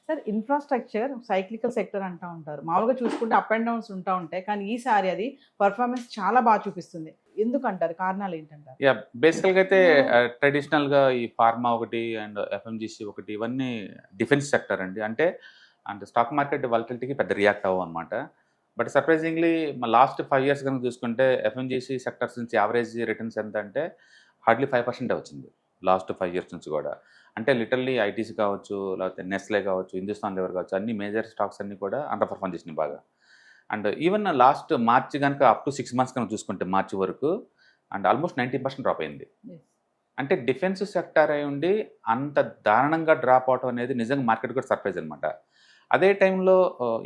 Sir infrastructure cyclical sector అంటా ఉంటారు. మామూలుగా చూసుకుంటే అప్ అండ్ డౌన్స్ ఉంటా ఉంటాయి. కానీ ఈసారి అది పెర్ఫార్మన్స్ చాలా చూపిస్తుంది. ఎందుకంటారు? కారణాలేంటంటారు? బేసికల్‌గా అయితే ట్రెడిషనల్‌గా ఈ ఫార్మా ఒకటి అండ్ ఎఫ్ఎంజీసీ ఒకటి ఇవన్నీ డిఫెన్స్ సెక్టర్ అండి. అంటే స్టాక్ మార్కెట్ వాలటిలిటీకి పెద్ద రియాక్ట్ అవ్వమనమాట. బట్ సర్ప్రైజింగ్‌లీ లాస్ట్ 5 ఇయర్స్ గనుక చూసుకుంటే ఎఫ్ఎంజీసీ సెక్టర్స్ నుంచి యావరేజ్ రిటర్న్స్ ఎంత అంటే హార్డ్‌లీ 5% వచ్చింది. లాస్ట్ 5 ఇయర్స్ నుంచి గూడా. అంటే లిటరల్లీ ఐటీసీ కావచ్చు, లేకపోతే నెస్లే కావచ్చు, హిందుస్థాన్ లివర్ కావచ్చు, అన్ని మేజర్ స్టాక్స్ అన్నీ కూడా అండర్ పెర్ఫార్మ్ చేసినాయి బాగా. అండ్ ఈవెన్ లాస్ట్ మార్చ్ గనుక అప్ టు 6 మంత్స్ కనుక చూసుకుంటే మార్చి వరకు అండ్ ఆల్మోస్ట్ 19% డ్రాప్ అయింది. యెస్. అంటే డిఫెన్స్ సెక్టార్ అయ్యుండి అంత దారుణంగా డ్రాప్ అవటం అనేది నిజంగా మార్కెట్ కూడా సర్ప్రైజ్ అనమాట. అదే టైంలో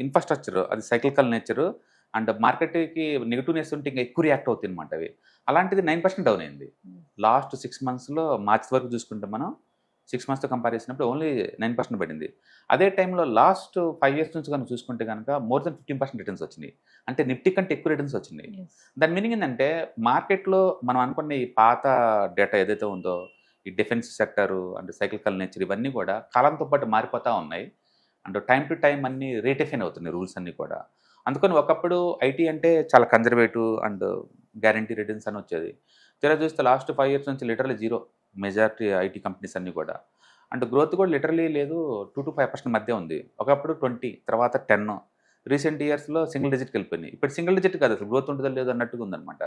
ఇన్‌ఫ్రాస్ట్రక్చర్ అది సైక్లికల్ నేచర్ అండ్ మార్కెట్‌కి నెగెటివ్‌నెస్ ఉంటే ఇంకా ఎక్కువ రియాక్ట్ అవుతాయన్నమాట అవి. అలాంటిది 9% డౌన్ అయింది. లాస్ట్ 6 మంత్స్‌లో మార్చ్ వరకు చూసుకుంటే మనం 6 మంత్స్‌తో కంపేర్ చేసినప్పుడు ఓన్లీ 9% పడింది. అదే టైంలో లాస్ట్ 5 ఇయర్స్ నుంచి కనుక చూసుకుంటే గనక మోర్ దెన్ 15% రిటర్న్స్ వచ్చినాయి. అంటే నిఫ్టీ కంటే ఎక్కువ రిటర్న్స్ వచ్చినాయి. యెస్. దాని మీనింగ్ ఏందంటే మార్కెట్‌లో మనం అనుకున్న ఈ పాత డేటా ఏదైతే ఉందో ఈ defence sector and cyclical nature ఇవన్నీ కూడా కాలంతో పాటు మారిపోతా ఉన్నాయి. అండ్ టైమ్ టు టైమ్ అన్నీ రీడిఫైన్ అవుతున్నాయి రూల్స్ అన్నీ కూడా. అందుకని ఒకప్పుడు ఐటీ అంటే చాలా కన్జర్వేటివ్ అండ్ గ్యారంటీ రిటర్న్స్ అని వచ్చేది. తీరా చూస్తే లాస్ట్ 5 ఇయర్స్ నుంచి literally zero majority IT companies అన్నీ కూడా. అండ్ గ్రోత్ కూడా లిటరల్లీ లేదు 2-5% మధ్య ఉంది. ఒకప్పుడు 20 తర్వాత 10 రీసెంట్ ఇయర్స్‌లో సింగిల్ డిజిట్‌కి వెళ్ళిపోయినాయి. ఇప్పుడు సింగిల్ డిజిట్ కాదు అసలు గ్రోత్ ఉంటదో లేదో అన్నట్టుగా ఉందన్నమాట.